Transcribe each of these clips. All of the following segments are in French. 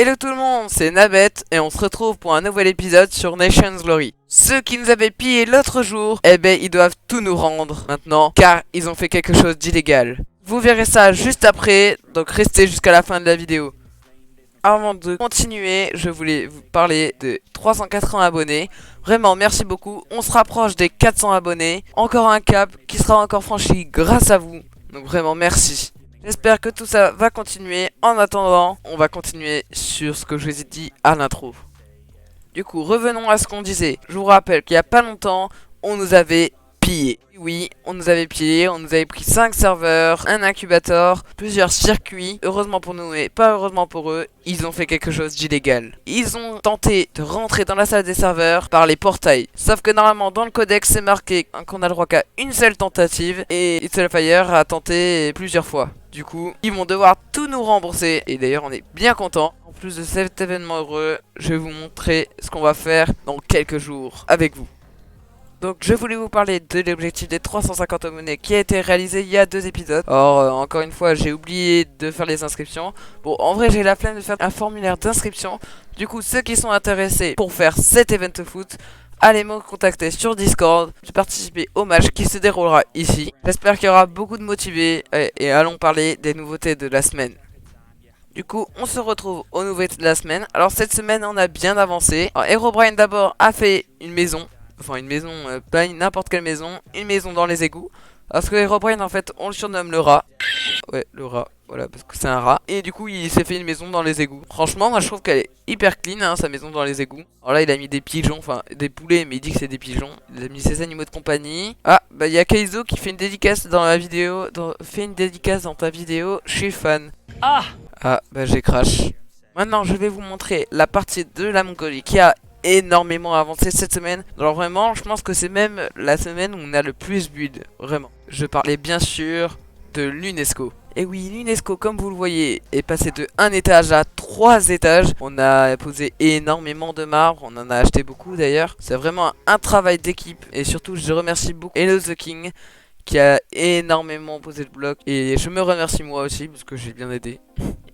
Hello tout le monde, c'est Nabet et on se retrouve pour un nouvel épisode sur Nations Glory. Ceux qui nous avaient pillé l'autre jour, eh ben ils doivent tout nous rendre maintenant car ils ont fait quelque chose d'illégal. Vous verrez ça juste après, donc restez jusqu'à la fin de la vidéo. Avant de continuer, je voulais vous parler de 380 abonnés. Vraiment, merci beaucoup. On se rapproche des 400 abonnés. Encore un cap qui sera encore franchi grâce à vous. Donc vraiment, merci. J'espère que tout ça va continuer. En attendant, on va continuer sur ce que je vous ai dit à l'intro. Du coup, revenons à ce qu'on disait. Je vous rappelle qu'il n'y a pas longtemps, on nous avait pillé. Oui, on nous avait pillé, on nous avait pris 5 serveurs, un incubateur, plusieurs circuits. Heureusement pour nous, mais pas heureusement pour eux, ils ont fait quelque chose d'illégal. Ils ont tenté de rentrer dans la salle des serveurs par les portails. Sauf que normalement, dans le codex, c'est marqué qu'on a le droit qu'à une seule tentative. Et Itselfire a tenté plusieurs fois. Du coup, ils vont devoir tout nous rembourser. Et d'ailleurs, on est bien content. En plus de cet événement heureux, je vais vous montrer ce qu'on va faire dans quelques jours avec vous. Donc je voulais vous parler de l'objectif des 350 abonnés qui a été réalisé il y a 2 épisodes. Or encore une fois j'ai oublié de faire les inscriptions. Bon en vrai j'ai la flemme de faire un formulaire d'inscription. Du coup ceux qui sont intéressés pour faire cet event foot, allez me contacter sur Discord. Je vais participer au match qui se déroulera ici. J'espère qu'il y aura beaucoup de motivés et allons parler des nouveautés de la semaine. Du coup, on se retrouve aux nouveautés de la semaine. Alors cette semaine on a bien avancé. Alors Herobrine d'abord a fait une maison. Enfin une maison, pas n'importe quelle maison, une maison dans les égouts. Parce que Herobrine en fait on le surnomme le rat. Ouais le rat, voilà parce que c'est un rat. Et du coup il s'est fait une maison dans les égouts. Franchement moi je trouve qu'elle est hyper clean hein, sa maison dans les égouts. Alors là il a mis des pigeons, enfin des poulets mais il dit que c'est des pigeons. Il a mis ses animaux de compagnie. Ah bah il y a Kaizo qui fait une dédicace dans la vidéo, fait une dédicace dans ta vidéo, je suis fan. Ah bah j'ai crash. Maintenant je vais vous montrer la partie de la Mongolie qui a énormément avancé cette semaine. Alors vraiment je pense que c'est même la semaine où on a le plus build. Vraiment. Je parlais bien sûr de l'UNESCO. Et oui l'UNESCO comme vous le voyez est passé de 1 étage à 3 étages. On a posé énormément de marbre. On en a acheté beaucoup d'ailleurs. C'est vraiment un travail d'équipe. Et surtout je remercie beaucoup Hello the King qui a énormément posé le bloc. Et je me remercie moi aussi parce que j'ai bien aidé.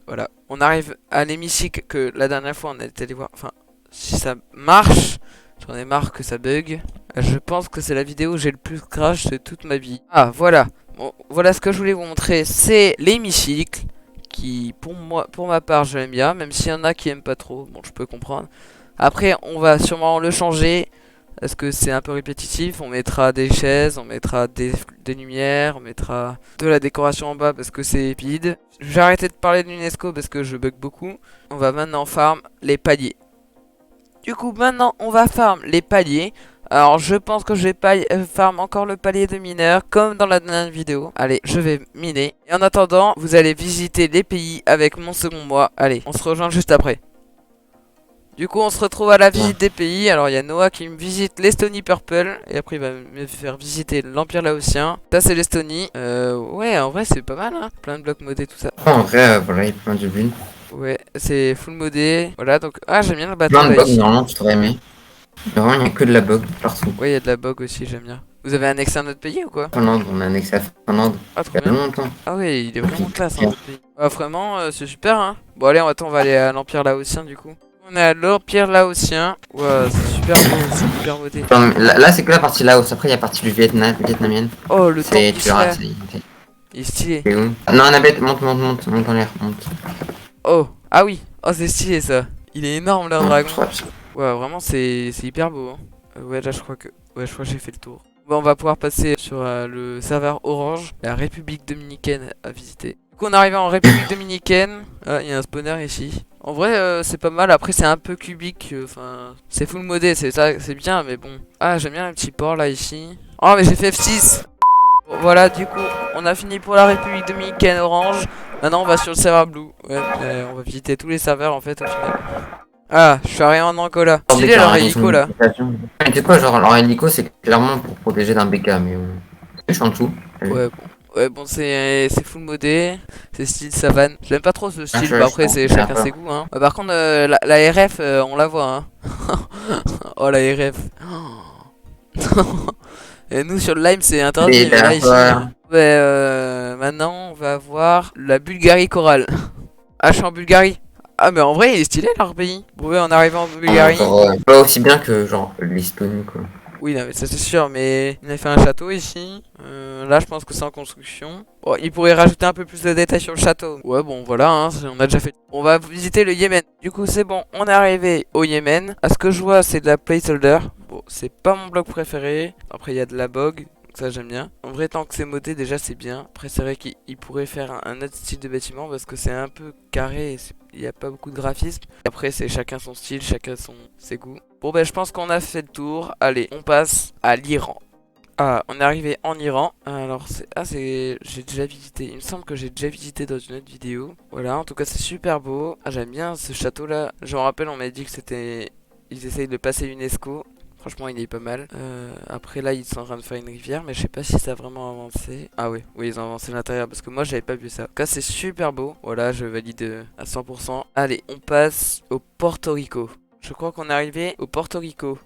Voilà. On arrive à l'hémicycle que la dernière fois on a été allé voir. Enfin si ça marche, j'en ai marre que ça bug. Je pense que c'est la vidéo où j'ai le plus crash de toute ma vie. Ah voilà, bon, voilà ce que je voulais vous montrer, c'est l'hémicycle qui pour ma part je l'aime bien, même s'il y en a qui aiment pas trop, bon je peux comprendre. Après on va sûrement le changer parce que c'est un peu répétitif. On mettra des chaises, on mettra des lumières, on mettra de la décoration en bas parce que c'est vide. Je vais arrêter de parler de l'UNESCO parce que je bug beaucoup. On va maintenant farm les paliers. Du coup maintenant on va farm les paliers. Alors je pense que je vais farm encore le palier de mineur comme dans la dernière vidéo. Allez je vais miner. Et en attendant vous allez visiter les pays avec mon second mois. Allez on se rejoint juste après. Du coup on se retrouve à la visite des pays. Alors il y a Noah qui me visite l'Estonie Purple. Et après il va me faire visiter l'Empire Laotien. Ça c'est l'Estonie. Ouais en vrai c'est pas mal hein. Plein de blocs modés tout ça. En vrai voilà il y a plein de buts. Ouais c'est full modé. Voilà donc ah j'aime bien le bateau. Plein de bugs normalement tu devrais aimer. Mais vraiment il n'y a que de la bug partout. Ouais il y a de la bug aussi j'aime bien. Vous avez annexé un autre pays ou quoi? Finlande, on a annexé à Finlande. Ah trop Il y a bien. longtemps. Ah ouais il est vraiment classe hein, notre pays. Ah vraiment c'est super hein. Bon allez on va aller à l'Empire Laotien du coup. On est à l'Empire Laotien. Ouais c'est super beau, c'est hyper modé. Là c'est que la partie Laos, après il y a la partie du vietnamienne. Oh le temps Tu verras, il est stylé. c'est où? Non Annabeth, monte en l'air, monte. Oh ah oui. Oh c'est stylé ça. Il est énorme leur dragon. Ouais vraiment c'est hyper beau hein. Ouais là je crois que j'ai fait le tour. Bon on va pouvoir passer sur le serveur orange. La République Dominicaine à visiter. Du coup on arrive en République Dominicaine. Ah il y a un spawner ici. En vrai c'est pas mal, après c'est un peu cubique, enfin c'est full modé, c'est bien mais bon. Ah j'aime bien le petit port là ici. Oh mais j'ai fait F6. Bon, voilà du coup on a fini pour la République Dominicaine orange. Maintenant on va sur le serveur blue. Ouais on va visiter tous les serveurs en fait au final. Ah je suis arrivé en Angola. Stylé leur hélico là. Tu sais quoi genre leur hélico c'est clairement pour protéger d'un BK mais je suis en dessous. Ouais bon. Ouais bon c'est full modé, c'est style savane. J'aime pas trop ce style, bah, après c'est chacun ses goûts hein. Par contre la RF on la voit hein. Oh la RF. Et nous sur le Lime c'est interdit mais là ici. Ouais maintenant on va voir la Bulgarie chorale. Ah je suis en Bulgarie. Ah mais en vrai il est stylé leur pays. Bon ouais, en arrivant en Ah, Bulgarie. genre, pas aussi bien que genre l'Estonie quoi. Oui non mais ça c'est sûr, mais il a fait un château ici. Là je pense que c'est en construction. Bon, il pourrait rajouter un peu plus de détails sur le château. Ouais bon voilà, hein, on a déjà fait. On va visiter le Yémen. Du coup c'est bon, on est arrivé au Yémen. À ce que je vois c'est de la placeholder. Bon c'est pas mon bloc préféré. Après il y a de la bog. Ça j'aime bien. En vrai tant que c'est modé déjà c'est bien. Après c'est vrai qu'il pourrait faire un autre style de bâtiment parce que c'est un peu carré et il n'y a pas beaucoup de graphisme. Après c'est chacun son style, chacun ses goûts. Bon ben je pense qu'on a fait le tour. Allez on passe à l'Iran. Ah on est arrivé en Iran. Alors j'ai déjà visité. Il me semble que j'ai déjà visité dans une autre vidéo. Voilà en tout cas c'est super beau. Ah j'aime bien ce château là. Je me rappelle on m'a dit que c'était... Ils essayent de le passer UNESCO. Franchement, il est pas mal. Après, là, ils sont en train de faire une rivière, mais je sais pas si ça a vraiment avancé. Ah oui, oui, ils ont avancé l'intérieur parce que moi, j'avais pas vu ça. En tout cas, c'est super beau. Voilà, je valide à 100%. Allez, on passe au Porto Rico. Je crois qu'on est arrivé au Porto Rico.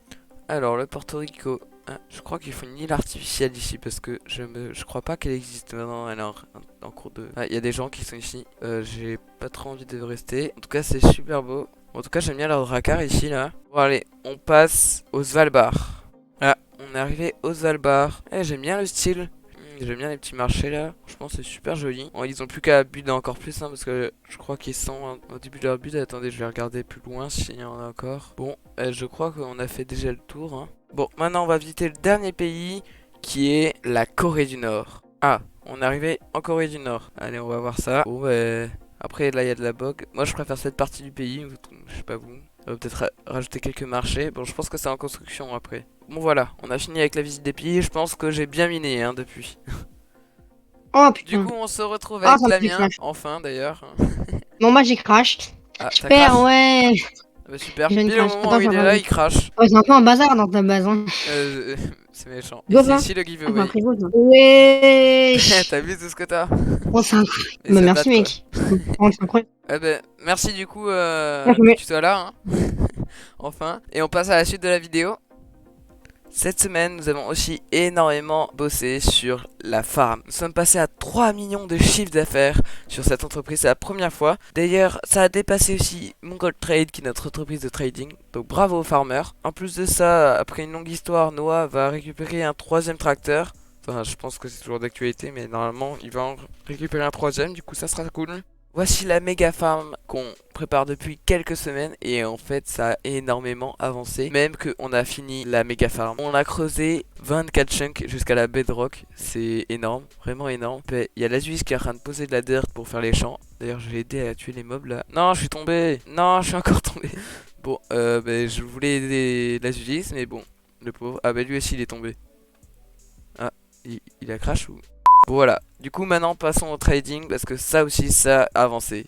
Alors, le Porto Rico. Ah, je crois qu'il faut une île artificielle ici parce que je crois pas qu'elle existe maintenant. Elle est en cours de. Ah, il y a des gens qui sont ici. J'ai pas trop envie de rester. En tout cas, c'est super beau. En tout cas, j'aime bien leur dracar ici, là. Bon, allez, on passe au Svalbard. Ah, on est arrivé au Svalbard. Eh, j'aime bien le style. J'aime bien les petits marchés, là. Franchement, c'est super joli. Bon, ils ont plus qu'à build encore plus, hein, parce que je crois qu'ils sont au début de leur build. Attendez, je vais regarder plus loin s'il y en a encore. Bon, je crois qu'on a fait déjà le tour, hein. Bon, maintenant, on va visiter le dernier pays, qui est la Corée du Nord. Ah, on est arrivé en Corée du Nord. Allez, on va voir ça. Bon, après, là, il y a de la bog. Moi, je préfère cette partie du pays. Je sais pas vous. On va peut-être rajouter quelques marchés. Bon, je pense que c'est en construction après. Bon, voilà. On a fini avec la visite des pays. Je pense que j'ai bien miné, hein, depuis. Oh Du putain. coup, on se retrouve Ah, avec ça me fait Damien. crash. Enfin, d'ailleurs. Bon, moi j'ai crash. Ah, ça Super, crache. ouais. Ah bah, super. Je viens de Pile au crash. moment Attends, où ça il est va. là, il crache. Ouais, c'est un peu un bazar dans ta base. Hein. C'est méchant. Et Go c'est pas. ici le Ah, c'est un giveaway. frigo, ça. Wesh. T'as vu tout ce que t'as? Oh, c'est Et bah, ça merci, date, quoi. mec. Oh, c'est incroyable. Eh ben, merci du coup Ah, que tu sois là, hein. Enfin. Et on passe à la suite de la vidéo. Cette semaine, nous avons aussi énormément bossé sur la farm. Nous sommes passés à 3 millions de chiffres d'affaires sur cette entreprise, c'est la première fois. D'ailleurs, ça a dépassé aussi Mongol Trade, qui est notre entreprise de trading. Donc bravo aux farmers. En plus de ça, après une longue histoire, Noah va récupérer un 3e tracteur. Enfin, je pense que c'est toujours d'actualité, mais normalement, il va en récupérer un 3e, du coup ça sera cool. Voici la méga farm qu'on prépare depuis quelques semaines et en fait ça a énormément avancé. Même qu'on a fini la méga farm. On a creusé 24 chunks jusqu'à la bedrock. C'est énorme, vraiment énorme. Il y a la Suisse qui est en train de poser de la dirt pour faire les champs. D'ailleurs je l'ai aidé à tuer les mobs là. Non je suis tombé. Non je suis encore tombé. Bon je voulais aider la Suisse mais bon le pauvre. Ah lui aussi il est tombé. Ah il a crash ou... Bon voilà, du coup maintenant passons au trading parce que ça aussi ça a avancé.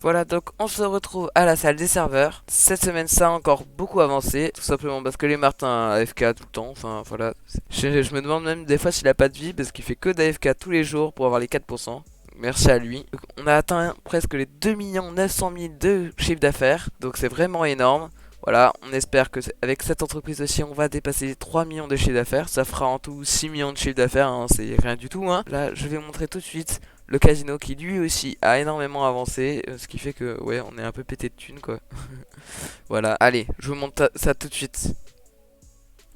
Voilà donc on se retrouve à la salle des serveurs. Cette semaine ça a encore beaucoup avancé. Tout simplement parce que les Martins AFK tout le temps. Enfin voilà. Je me demande même des fois s'il a pas de vie parce qu'il fait que d'AFK tous les jours pour avoir les 4%. Merci à lui. Donc, on a atteint presque les 2 900 000 de chiffre d'affaires. Donc c'est vraiment énorme. Voilà, on espère que avec cette entreprise aussi, on va dépasser les 3 millions de chiffre d'affaires. Ça fera en tout 6 millions de chiffre d'affaires, hein, c'est rien du tout. Hein. Là, je vais montrer tout de suite le casino qui lui aussi a énormément avancé. Ce qui fait que, ouais, on est un peu pété de thunes, quoi. Voilà, allez, je vous montre ça tout de suite.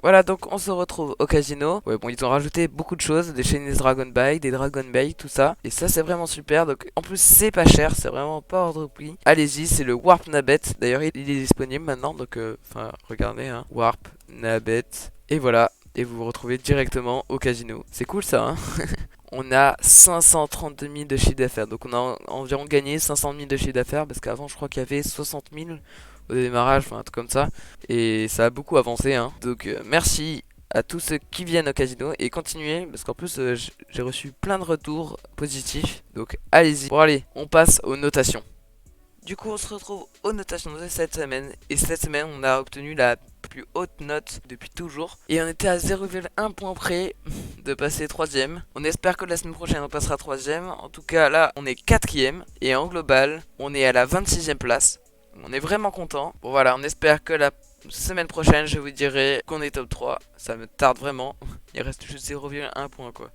Voilà, donc on se retrouve au casino. Ouais, bon, ils ont rajouté beaucoup de choses, des Chinese Dragon Buy, des Dragon Bay, tout ça. Et ça, c'est vraiment super. Donc, en plus, c'est pas cher, c'est vraiment pas hors de prix. Allez-y, c'est le Warp Nabet. D'ailleurs, il est disponible maintenant. Donc, enfin, regardez, hein. Warp Nabet. Et voilà. Et vous vous retrouvez directement au casino. C'est cool ça, hein. On a 532 000 de chiffre d'affaires. Donc, on a environ gagné 500 000 de chiffre d'affaires. Parce qu'avant, je crois qu'il y avait 60 000 au démarrage, enfin un truc comme ça. Et ça a beaucoup avancé, hein. Donc merci à tous ceux qui viennent au casino et continuez parce qu'en plus j'ai reçu plein de retours positifs. Donc allez-y. Bon allez, on passe aux notations. Du coup on se retrouve aux notations de cette semaine. Et cette semaine on a obtenu la plus haute note depuis toujours. Et on était à 0,1 point près de passer 3ème. On espère que la semaine prochaine on passera 3ème. En tout cas là on est 4ème. Et en global on est à la 26ème place. On est vraiment content. Bon voilà, on espère que la semaine prochaine, je vous dirai qu'on est top 3. Ça me tarde vraiment. Il reste juste 0,1 point quoi.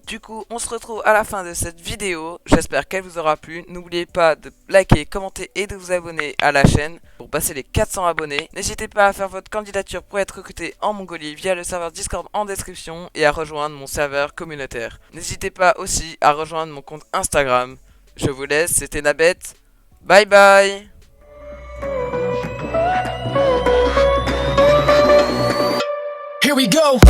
Du coup, on se retrouve à la fin de cette vidéo. J'espère qu'elle vous aura plu. N'oubliez pas de liker, commenter et de vous abonner à la chaîne pour passer les 400 abonnés. N'hésitez pas à faire votre candidature pour être recruté en Mongolie via le serveur Discord en description et à rejoindre mon serveur communautaire. N'hésitez pas aussi à rejoindre mon compte Instagram. Je vous laisse, c'était Nabet. Bye bye. Here we go.